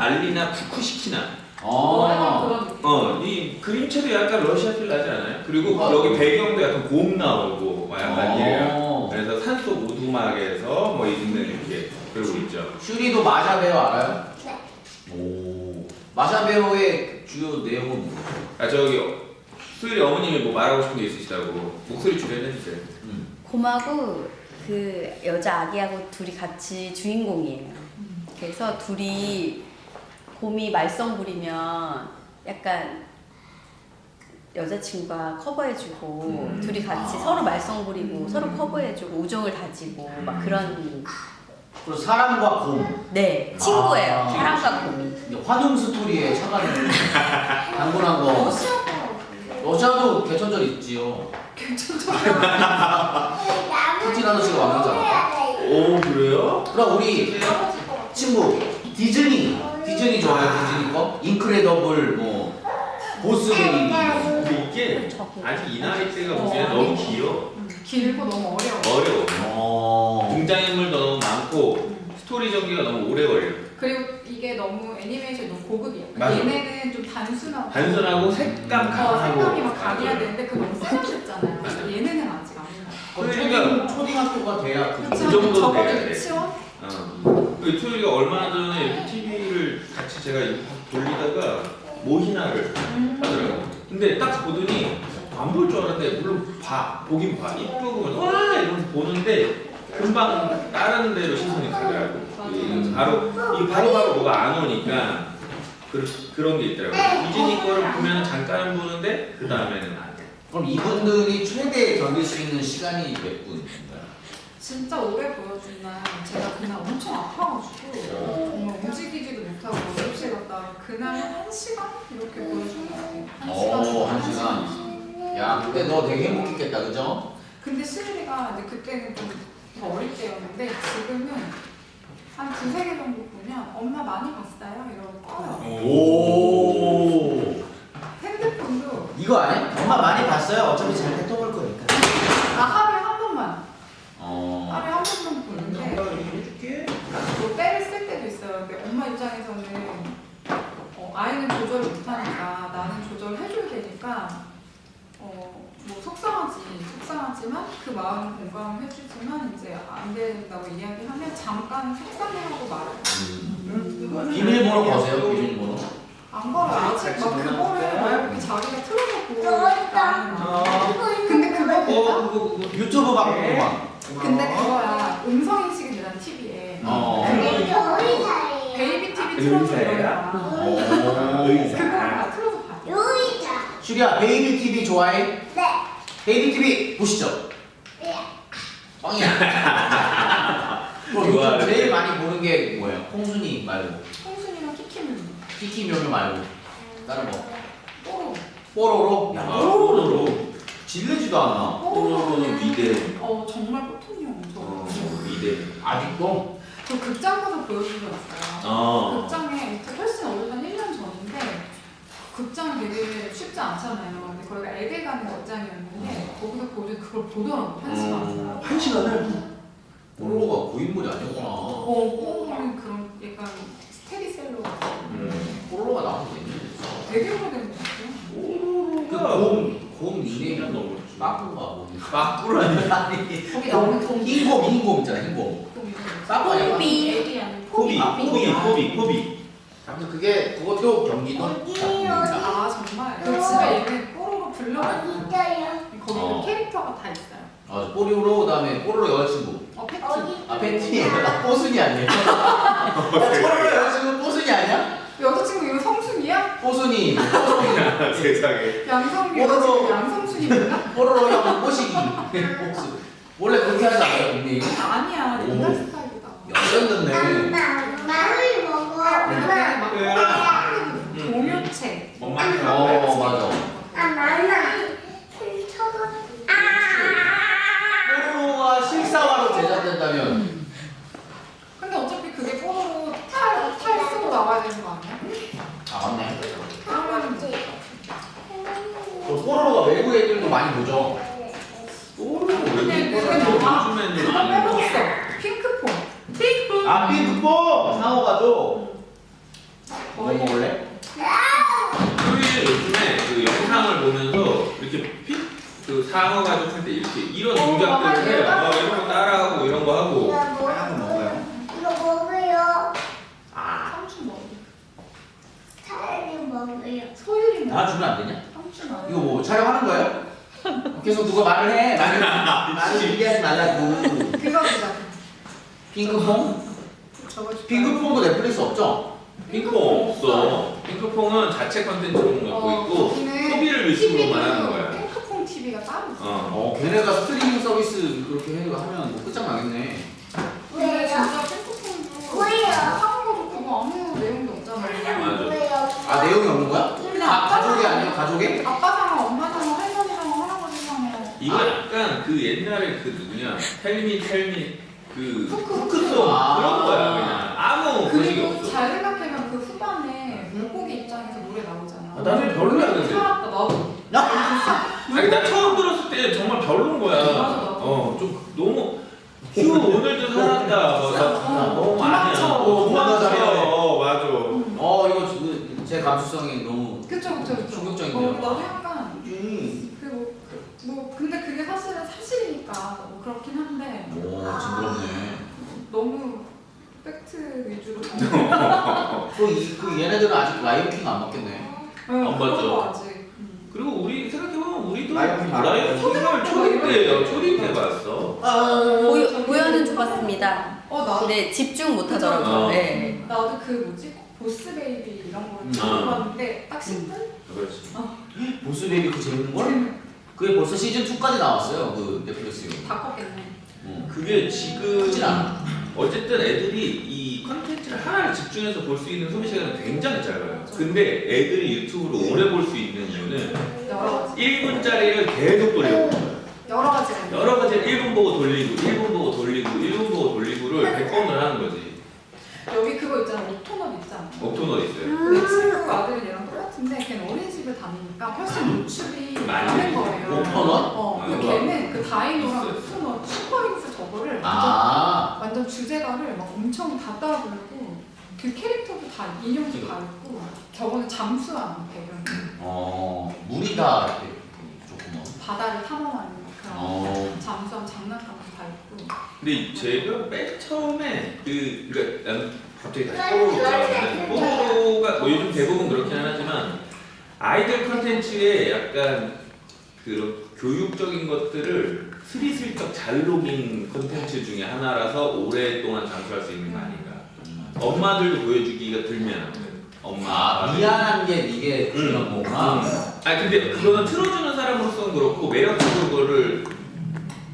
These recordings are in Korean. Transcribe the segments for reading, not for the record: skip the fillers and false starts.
알리나 푸쿠시키나. 이 그림체도 약간 러시아 필 나지 않아요? 그리고 여기 배경도 약간 곰 나오고 막 약간 이래요. 그래서 산속 오두막에서 뭐 있는 이렇게 그러고 있죠. 슈리도 마샤베오 알아요? 네. 오. 마샤베오의 주요 내용은 뭐예요? 아 저기 수일이 어머님이 뭐 말하고 싶은 게 있으시다고 목소리 출연해주세요. 곰하고 그 여자 아기하고 둘이 같이 주인공이에요. 그래서 둘이 곰이 말썽 부리면 약간 여자친구가 커버해주고 둘이 같이 서로 말썽 부리고 서로 커버해주고 우정을 다지고 막 그런. 그리고 사람과 곰. 네, 친구예요. 사람과 곰이. 환웅 스토리에 차가는 단분한 거. 러시아도 개천절 있지요. 개천절. 푸틴 아저씨가 왕이잖아. 오 그래요? 그럼 우리 친구 디즈니 좋아해요? 디즈니 거? 인크레더블 뭐 보스베이비. 근데 이게 아직 이 나이 때가 보기에는 너무 길어. 길고 너무 어려워. 등장인물도 너무 많고 스토리 전개가 너무 오래 걸려. 그리고 이게 너무 애니메이션이 너무 고급이에요. 맞아. 얘네는 좀 단순하고 색감 강하고. 색감이 막 강해야 되는데 그거 너무 세련됐잖아요. 그래서 얘네는 아직 아니에요. 그러니까 초등학교가 돼야 그 그 정도 돼야 돼. 유치원? 그 토요일이가 얼마 전에 이렇게 TV를 같이 제가 돌리다가 모히나를 하더라고요. 근데 딱 보더니 안 볼 줄 알았는데 물론 보긴 봐. 이쁘고 와 이러면서 보는데 금방 다른 데로 시선이 가더라고. 바로 뭐가 안 오니까 그런 게 있더라고요. 디즈니 거를 보면 잠깐 보는데 그 다음에는 안 돼. 그럼 이분들이 최대 견딜 수 있는 시간이 몇 분인가요? 진짜 오래 보여준 날 제가 그날 엄청 아파가지고 정말 움직이지도 못하고 응급실 갔다 그날 1시간? 이렇게 보여준 것 같아요. 1시간. 야, 그때 너 되게 행복했겠다, 그죠? 근데 시리가 이제 그때는 좀 더 어릴 때였는데 지금은 한 두세 개 정도 보면 엄마 많이 봤어요? 이러고 꺼요. 오. 핸드폰도 이거 아니야? 엄마 많이 봤어요? 어차피 잘 때 또 볼 거니까. 나 하루에 한 번만 하루에 한 번만 보는데 해줄게. 뭐 때를 쓸 때도 있어요. 근데 엄마 입장에서는 아이는 조절을 못하니까 나는 조절해줘야 되니까 뭐 속상하지만 그 마음 공감을 해주지만 이제 안 된다고 이야기하면 잠깐 속상해하고 말아요. 비밀번호 거세요? 비밀번호? 안 걸어. 아직 막 그거를 막 이렇게 자기가 틀어놓고 그러니까. 근데 그거 유튜브 막 보고 막. 근데 그거야 음성인식이 되는 TV에 베이비 TV 틀어줘 이러니까 그거를 다 틀어서 봐요. 슈리야, 베이비 TV 좋아해? 네. 베이비 TV 보시죠. 네. 뻥이야. 그럼 요즘 제일 많이 보는 게 뭐예요? 홍순이 말고. 홍순이랑 키키는 키키묘묘 말고. 다른 거. 뽀로. 뽀로로? 야, 뽀로로. 질리지도 않아. 뽀로로는 위대. 정말 보통이요. 위대. 아직도? 저 극장 가서 보여준 적 있어요. 극장에 훨씬 한 1년 전인데 극장이 되게 쉽지 않잖아요. 근데 거기가 애들 가는 극장이었는데 거기서 그걸 보더라고 1시간. 1시간을? 뽀로로가 고인물이 아니구나. 뽀로로는 그런 약간 스테디셀러 같은 뽀로로가 나온 게 있는데. 되게 오래된 것 같아요. 곰 닉네임이 너무 빠꾸가 뭐. 빠꾸라니. 거기 나오는 곰 흰곰 있잖아, 흰곰. 빠꾸 포비. 애기 아니고 포비. 아무튼 그것도 경기도 아 정말? 그 집에 얘는 뽀로로 불러가지고 거기 그 캐릭터가 다 있어요. 뽀로로 그다음에 뽀로로 여자친구. 패티. 패티. 뽀순이 아니에요? 뽀로로 여자친구 뽀순이 아니야? 여자친구 이거 성순이야? 뽀순이. 세상에. 양성이 뽀로로. 여자친구 양성순이 몰라? 뽀로로 형 뽀시기. 원래 그렇게 하지 않아요, 닉네임? 아니야 오. 옛날 스타일이다. 연습했네. 나를 먹어. 근데 막 동요책 엄마. 맞아. 뽀로로가 실사화로 제작된다면. 근데 어차피 그게 뽀로로 탈 쓰고 나와야 되는 거 아니야? 아, 맞네. 그러면 뽀로로가 외국 애들도 많이 보죠. 근데 다 빼먹었어. 핑크퐁. 아, 핑크퐁! 상어가죠? 뭐 먹을래? 소희는 요즘에 그 영상을 보면서 이렇게 그 상어 가족 할 때 이렇게 이런 동작들을 해요. 이런 거 따라하고 이런 거 하고. 하얀 거 먹어요. 이거 먹어요. 아, 삼촌 먹어. 차라리 먹어요. 소율이 먹어. 나 주면 안 되냐? 삼촌 안 이거 뭐 촬영하는 거예요? 계속 누가 말을 해. 말을 얘기하지 말라고. 그거 보자. 핑크퐁? 저거 줄까요? 핑크퐁도 넷플릭스 없죠? 핑크퐁 없어. 핑크퐁은 자체 컨텐츠로 갖고 있고 거기는 소비를 위주로만 하는 TV도 거야. 핑크퐁 TV가 따로 있어. 걔네가 스트리밍 서비스 그렇게 하면 뭐 끝장나겠네. 근데 왜요? 진짜 핑크퐁도 왜요? 하는 거도 그거 아무 내용도 없잖아요. 맞아. 왜요? 아, 내용이 없는 거야? 그냥 가족이 아니에요? 가족이? 아빠 상어, 엄마 상어, 할머니 상어, 할아버지 상어. 이거 약간 그 옛날에 그 누구냐 텔미 그 후크. 후크송 그런 거야 그냥 아무 소식이 그리고 없어. 잘 생각해보면 그 후반에 물고기 입장에서 노래 나오잖아. 아, 나중에 별로였는데. 살았다 나도. 아니 나 처음 들었을 때 정말 별로인 거야. 맞아. 좀 너무 휴 오늘도 살았다. 너무 아니야. 도망쳐. 도망쳐. 맞아. 이거 제 감수성이 너무 그쵸. 충격적인데요? 나도 약간 뭐 근데 그게 사실은 사실이니까 뭐 그렇긴 한데 오, 징그럽네. 너무 팩트 위주로. 그 얘네들은 아직 라이온킹 안 맞겠네. 안 봤죠. 아직. 그리고 우리 생각해보면 우리도 라이온 킹 라이온킹을 초딩 때 봤어. 보여는 줘봤습니다. 나도 근데 집중 못하더라고요. 네. 나도 그 뭐지 보스 베이비 이런 거를 음. 처음 봤는데 딱 10분? 그렇지. 보스 베이비 그 재밌는 걸? 그게 벌써 시즌 2까지 나왔어요. 그 넷플릭스용. 다 컸겠네. 그게 지금 크진 않아. 어쨌든 애들이 이 컨텐츠를 하나를 집중해서 볼 수 있는 소비 시간은 굉장히 짧아요. 근데 애들이 유튜브로 오래 볼 수 있는 이유는 여러 가지. 1분짜리를 계속 돌려보는 거예요. 여러 가지가 여러 가지 1분 보고 돌리고 1분 보고 돌리고 1분 보고 돌리고를 100번을 하는 거지. 여기 그거 있잖아. 옥토넛 있잖아. 옥토너 있어요. 내 친구 아들은 얘랑 똑같은데 걔는 어린이집을 다니니까 훨씬 노출이 많은 거예요. 옥토넛? 근데 걔는 그 다이노랑 옥토넛 슈퍼윙스 저거를 완전 주제가를 막 엄청 다 따라 부르고 그 캐릭터도 다 인형도 다 있고 저거는 잠수함 배경. 물이 다 이렇게 조금 바다를 탐험하는 그런 잠수함 장난감도 다 있고. 근데 제가 맨 처음에 그러니까 나는 갑자기 다시 뽀로로 들어가는데 뽀로로가 뭐 요즘 대부분 그렇긴 하지만 아이들 컨텐츠에 약간 그런 교육적인 것들을 스리슬쩍 잘 녹인 컨텐츠 중에 하나라서 오랫동안 장수할 수 있는 거 아닌가. 엄마들도 보여주기가 들면 엄마 미안한 게 이게 중요한 거구나. 아니 근데 그거는 틀어주는 사람으로서는 그렇고 매력적으로를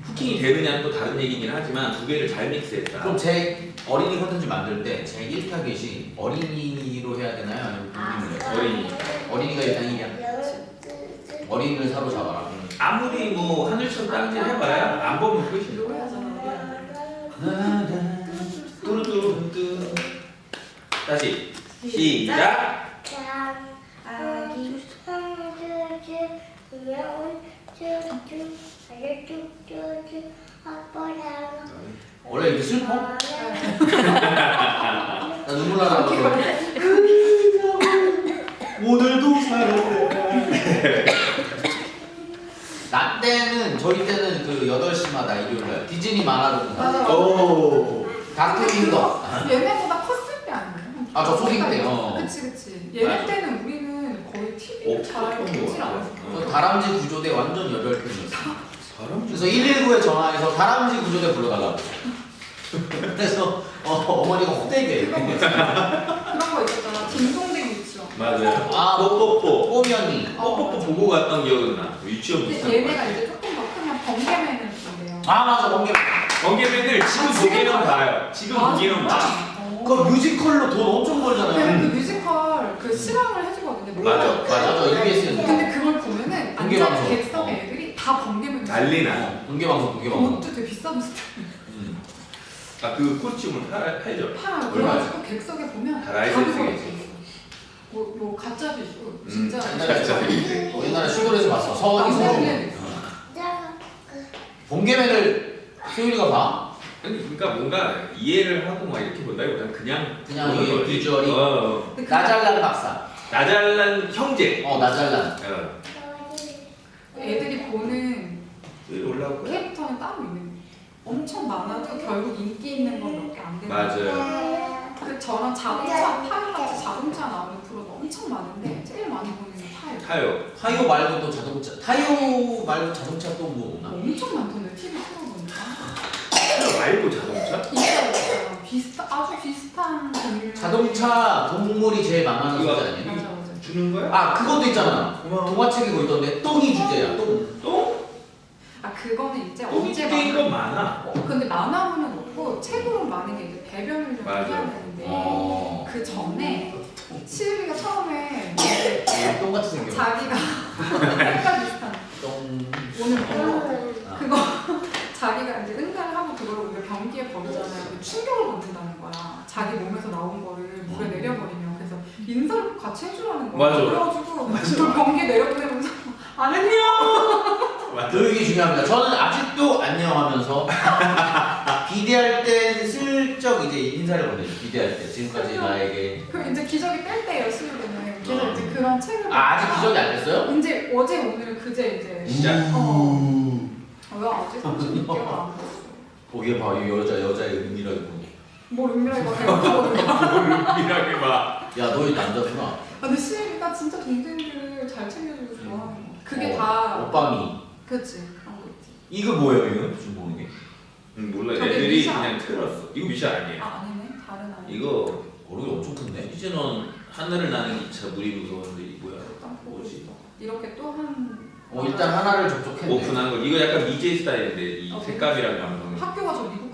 후킹이 되느냐는 또 다른 얘기긴 하지만 두 개를 잘 믹스했다. 그럼 제 어린이 컨텐츠 만들 때 제 1타겟이 어린이로 해야 되나요? 아니면 부모님으로? 어린이가 일단 1이야. 어린이를 사로잡아라. 아무리 뭐 하늘처럼 땅질 해봐야 안 보면 끝이죠. 노래 하잖아. 뚜루뚜루뚜. 다시 시작. 아기 성주주 귀여운 쭈쭈 알려쭈쭈쭈 아빠랑 원래 이게 슬퍼? 나 눈물 나는 거. 오늘도 살았네. 나 때는 저희 때는 그 8시마다 일요일날 디즈니 만화를 맞아. 오. 다크 킹덤. 얘네보다 컸을 때 아니에요? 저 초딩 때. 그치. 얘네 맞아. 때는 우리는 거의 TV 잘 보질 않았어. 저 다람쥐 구조대 완전 8편이었어. 그래서 119에 전화해서 다람쥐 구조대 불러달라고. 그래서 어머니가 호되게. 그런 거 있었잖아. 딩동댕 유치원. 맞아요. 뽀뽀뽀. 꼬미 언니. 뽀뽀뽀 보고 갔던 기억은 나. 유치원 근데 비슷한 얘네가 거. 이제 조금 더 크면 번개맨을 본대요. 맞아 번개. 번개맨을 지금 보기는 봐요. 지금 보기는 봐. 그 뮤지컬로 돈 엄청 벌잖아요. 그 뮤지컬 그 실황을 해주거든요. 맞아. EBS에서. 근데 그걸 보면은 번개 앉아 방송. 객석의 애들이 다 번개맨. 난리나. 번개 방송. 그것도 되게 비싼 스타일. 그 코스튬을 팔죠. 팔아요. 얼마야? 그래가지고 객석에 보면 다 다 라이센스 그거 있지. 있어. 뭐 가짜도 있고 진짜. 옛날에 시골에서 봤어. 서원이 번개맨. 서원. 번개맨을 소율이가 봐? 아니 그러니까 뭔가 이해를 하고 막 이렇게 본다기보다는 그냥 그냥 보는 이게 거지. 비주얼이 근데 그 나잘난 박사. 나잘난 형제. 나잘난. 애들이 보는 위로 올라올 거야. 캐릭터는 따로 있는 거예요. 엄청 많아도 결국 인기 있는 건 몇 개 안 되는 맞아요. 그 저런 자동차 타이어같이 자동차 나오는 프로도 엄청 많은데 제일 많이 보는 게 타이어. 타요. 타이어 말고 또 자동차. 타이어 말고 자동차 또 뭐 없나? 엄청 많던데 TV 틀어보니까 타요 말고 자동차? 진짜 아주 비슷한 종류. 자동차 동물이 제일 만만한 이거- 소재 아니에요? 맞아 맞아. 주는 거야? 아 그것도 있잖아. 고마워. 동화책에 뭐 있던데 똥이 주제야. 똥. 또? 아 그거는 이제 똥이 언제 주인 건 많아. 근데 만화문은 없고 책으로 많은 게 이제 배변 훈련을 맞아. 해야 되는데 어. 그 전에 치유리가 처음에 똥 같이 생겨. 자기가 색깔 비슷한 똥. 오늘 뭐 아. 그거 자기가 이제 응가를 하고 그걸 우리가 변기에 버리잖아요. 근데 충격을 받는다는 거야. 자기 몸에서 나온 거를 물에 내려버리면 그래서 인사를 같이 해주라는 거야. 맞아. 그래가지고 그 변기에 내려보내면서 안 했냐? 맞아. 이게 중요합니다. 저는 아직도 안녕하면서 비대할 때 슬쩍 이제 인사를 보내요. 비대할 때 지금까지 나에게. 그럼 이제 기저귀 뺄 때예요 수요일에는. 그래서 이제 그런 책을 아직 기적이 안 됐어요? 이제 어제 오늘 그제 이제 진짜? 왜 아직 36개월 안 됐어? 보기에 봐, 이 여자의 의미라고. 뭘 은밀하게 말해요? 이렇게 봐. 야, 너 이 남자구나. 근데 수요일이가 진짜 동생들을 잘 챙겨주고 좋아하는 거. 그게 어, 다 오빠미. 그치 그런 거 있지. 이거 뭐예요, 이거? 지금 보는 게? 몰라. 저게 애들이 미샤. 그냥 틀었어. 이거 미샤 아니에요. 아 아니네 다른 아이. 이거 어록이 엄청 큰데? 시즌1 하늘을 나는 기차 물이 무서웠는데 이 뭐야? 일단 보고 뭐지? 있어. 이렇게 또 한 일단 하나를 접촉했네. 오픈한 거. 이거 약간 미제 스타일인데 이 색감이랑 감성이. 학교가 저 미국